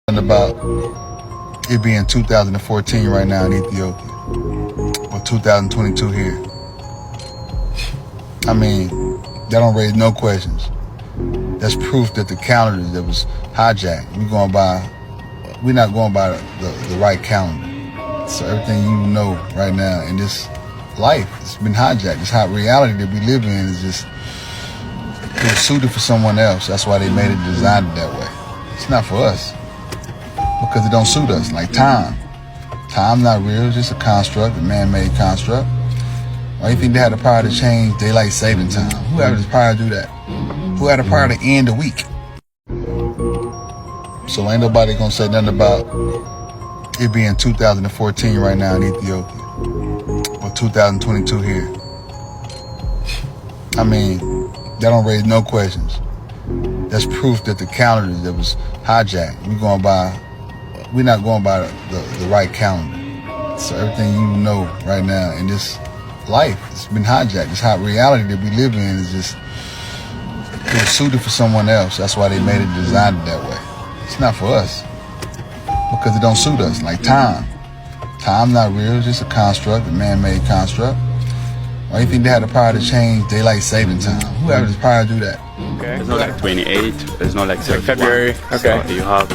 About it being 2014 right now in Ethiopia, or 2022 here. I mean, that don't raise no questions. That's proof that the calendar that was hijacked, we're not going by the right calendar. So everything you know right now in this life, it's been hijacked. This hot reality that we live in is just, it was suited for someone else. That's why they made it, designed it that way. It's not for us. Because it don't suit us, like time. Time not real, it's just a construct, a man-made construct. Why do you think they had the power to change daylight saving time? Who had the power to do that? Who had the power to end the week? So ain't nobody gonna say nothing about it being 2014 right now in Ethiopia, or 2022 here. I mean, that don't raise no questions. That's proof that the calendar that was hijacked, we're not going by the right calendar. So everything you know right now in this life, it's been hijacked. This hot reality that we live in is just, it was suited for someone else. That's why they made it, designed it that way. It's not for us. Because it don't suit us, like time. Time not real, it's just a construct, a man-made construct. Why do you think they had the power to change daylight saving time? Who had the power to do that? Okay. It's not like 28, it's not like 31. February, okay. So you have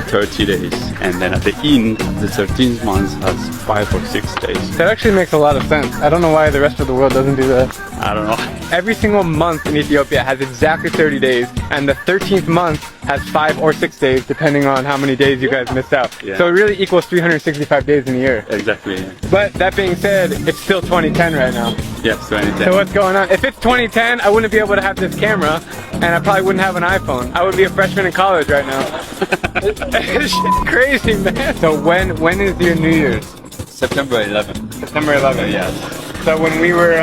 30 days, and then at the end, the 13th month has 5 or 6 days. That actually makes a lot of sense. I don't know why the rest of the world doesn't do that. I don't know. Every single month in Ethiopia has exactly 30 days, and the 13th month has 5 or 6 days, depending on how many days you guys missed out. Yeah. So it really equals 365 days in a year. Exactly. Yeah. But that being said, it's still 2010 right now. Yes, 2010. So what's going on? If it's 2010, I wouldn't be able to have this camera, and I probably wouldn't have an iPhone. I would be a freshman in college right now. It's crazy, man. So when is your New Year's? September 11th. September 11th. Yes. So when we were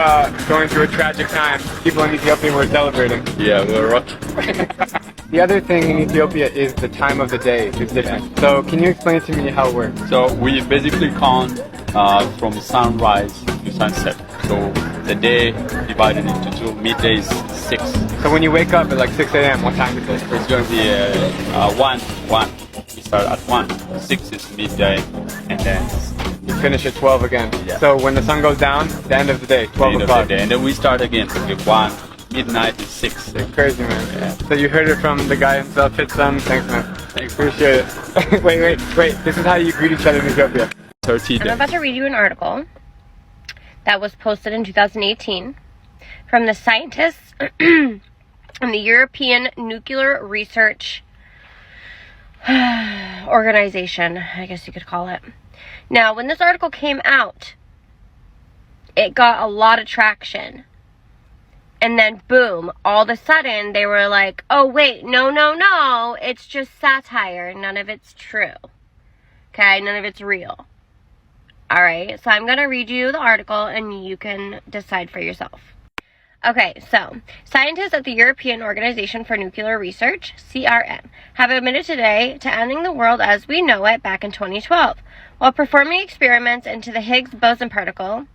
going through a tragic time, people in Ethiopia were celebrating. Yeah, we were rocking. The other thing in Ethiopia is the time of the day is different. So can you explain to me how it works? So we basically count from sunrise to sunset. So the day divided into two. Midday is 6. So when you wake up at like 6 a.m., what time is it? It's going to be 1. We start at 1. 6 is midday, and then You finish at 12 again. Yeah. So when the sun goes down, the end of the day, 12 end of o'clock. the day. And then we start again with 1. Midnight is 6. It's crazy, man. Yeah. So you heard it from the guy himself. Hit some. Thanks, man. Thanks. Appreciate it. wait. This is how you greet each other in Ethiopia. 30 days. I'm about to read you an article that was posted in 2018 from the scientists in the European Nuclear Research Organization, I guess you could call it. Now, when this article came out, it got a lot of traction. And then, boom, all of a sudden, they were like, oh, wait, no, it's just satire. None of it's true. Okay, none of it's real. Alright, so I'm going to read you the article and you can decide for yourself. Okay, so, scientists at the European Organization for Nuclear Research, CRN, have admitted today to ending the world as we know it back in 2012. While performing experiments into the Higgs boson particle,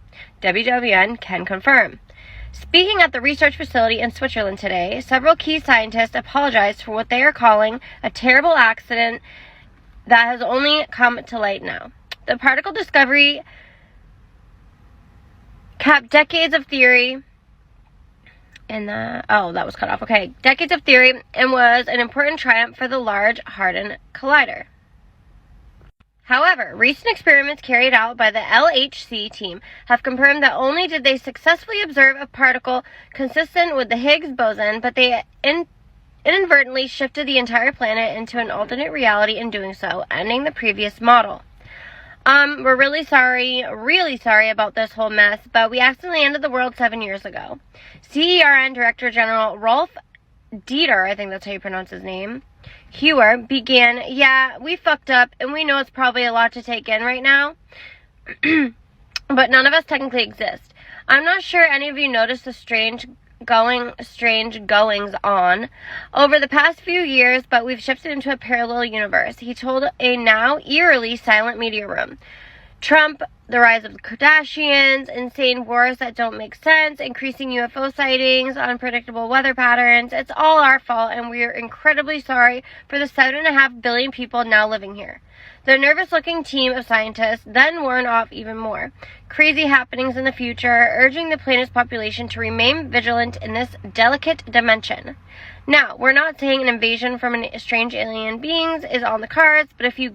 WWN can confirm. Speaking at the research facility in Switzerland today, several key scientists apologized for what they are calling a terrible accident that has only come to light now. The particle discovery capped decades of theory decades of theory and was an important triumph for the Large Hadron Collider. However, recent experiments carried out by the LHC team have confirmed that only did they successfully observe a particle consistent with the Higgs boson, but they inadvertently shifted the entire planet into an alternate reality in doing so, ending the previous model. We're really sorry about this whole mess, but we accidentally ended the world 7 years ago. CERN Director General Rolf Dieter, I think that's how you pronounce his name, Hewer, began, yeah, we fucked up, and we know it's probably a lot to take in right now, but none of us technically exist. I'm not sure any of you noticed the strange goings on over the past few years, but we've shifted into a parallel universe, he told a now eerily silent media room. Trump, the rise of the Kardashians, insane wars that don't make sense, increasing UFO sightings, unpredictable weather patterns. It's all our fault, and we are incredibly sorry for the 7.5 billion people now living here. The nervous-looking team of scientists then warn off even more crazy happenings in the future, urging the planet's population to remain vigilant in this delicate dimension. Now, we're not saying an invasion from strange alien beings is on the cards, but if you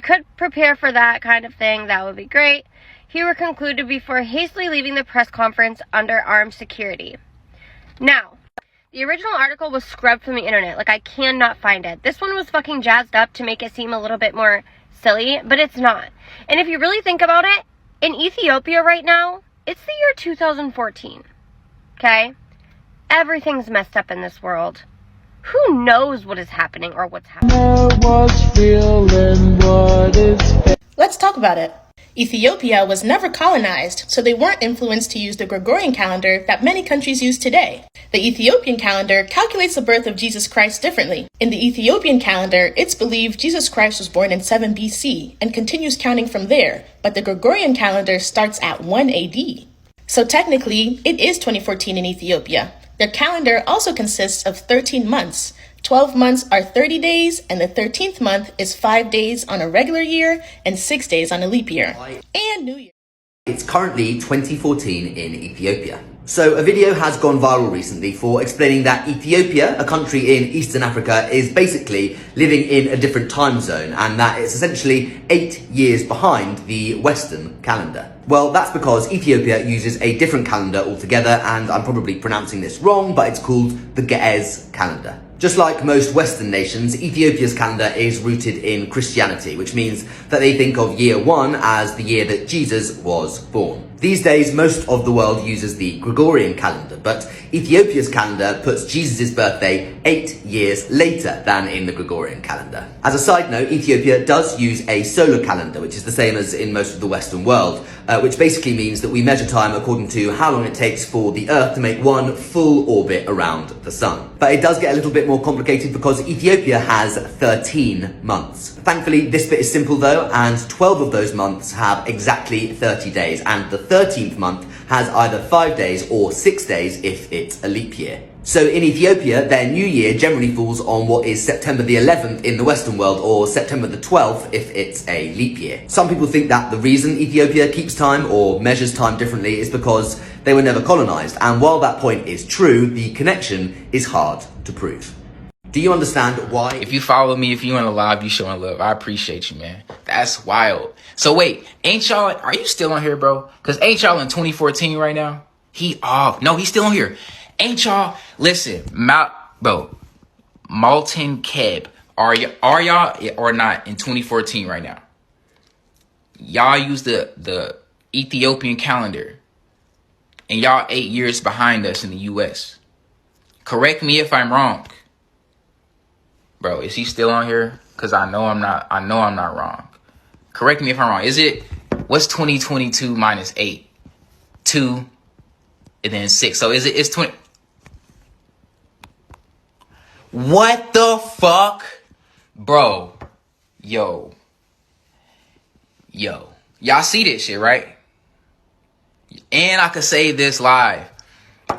could prepare for that kind of thing, that would be great. He concluded before hastily leaving the press conference under armed security. Now, the original article was scrubbed from the internet. Like, I cannot find it. This one was fucking jazzed up to make it seem a little bit more silly, but it's not. And if you really think about it, in Ethiopia right now, it's the year 2014. Okay? Everything's messed up in this world. Who knows what is happening or what's happening? Let's talk about it. Ethiopia was never colonized, so they weren't influenced to use the Gregorian calendar that many countries use today. The Ethiopian calendar calculates the birth of Jesus Christ differently. In the Ethiopian calendar, it's believed Jesus Christ was born in 7 BC and continues counting from there, but the Gregorian calendar starts at 1 AD. So technically, it is 2014 in Ethiopia. Their calendar also consists of 13 months. 12 months are 30 days, and the 13th month is 5 days on a regular year and 6 days on a leap year. And New Year. It's currently 2014 in Ethiopia. So a video has gone viral recently for explaining that Ethiopia, a country in Eastern Africa, is basically living in a different time zone and that it's essentially 8 years behind the Western calendar. Well, that's because Ethiopia uses a different calendar altogether, and I'm probably pronouncing this wrong, but it's called the Ge'ez calendar. Just like most Western nations, Ethiopia's calendar is rooted in Christianity, which means that they think of year 1 as the year that Jesus was born. These days, most of the world uses the Gregorian calendar, but Ethiopia's calendar puts Jesus' birthday 8 years later than in the Gregorian calendar. As a side note, Ethiopia does use a solar calendar, which is the same as in most of the Western world, which basically means that we measure time according to how long it takes for the Earth to make one full orbit around the Sun. But it does get a little bit more complicated because Ethiopia has 13 months. Thankfully, this bit is simple though, and 12 of those months have exactly 30 days, and the 13th month has either 5 days or 6 days if it's a leap year. So in Ethiopia, their new year generally falls on what is September the 11th in the Western world, or September the 12th if it's a leap year. Some people think that the reason Ethiopia keeps time or measures time differently is because they were never colonized, and while that point is true, the connection is hard to prove. Do you understand why? If you follow me, if you in a live, you showing love. I appreciate you, man. That's wild. So wait, ain't y'all, are you still on here, bro? Because ain't y'all in 2014 right now? He off. No, he's still on here. Ain't y'all, listen, bro, Malton Keb, are y'all or not in 2014 right now? Y'all use the Ethiopian calendar, and y'all 8 years behind us in the US. Correct me if I'm wrong. Bro, is he still on here? Because I know I'm not wrong. Correct me if I'm wrong. What's 2022 minus 8? 2, and then 6. So it's 20. What the fuck? Bro. Yo. Y'all see this shit, right? And I can save this live.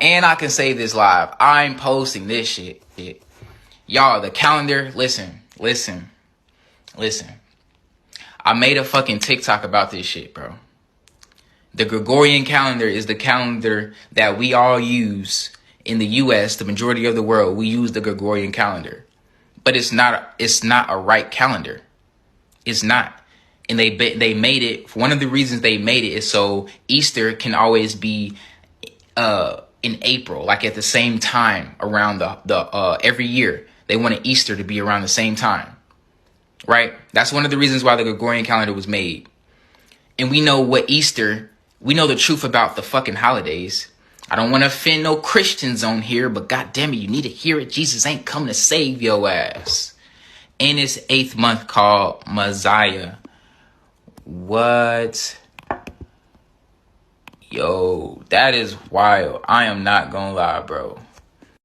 I'm posting this shit. Y'all, the calendar, listen. I made a fucking TikTok about this shit, bro. The Gregorian calendar is the calendar that we all use in the US, the majority of the world. We use the Gregorian calendar. But it's not a right calendar. It's not. And they made it, one of the reasons they made it is so Easter can always be in April, like at the same time around the every year. They wanted Easter to be around the same time, right? That's one of the reasons why the Gregorian calendar was made. And we know we know the truth about the fucking holidays. I don't want to offend no Christians on here, but goddamn it, you need to hear it. Jesus ain't come to save your ass. In his 8th month called Messiah. What? Yo, that is wild. I am not gonna lie, bro.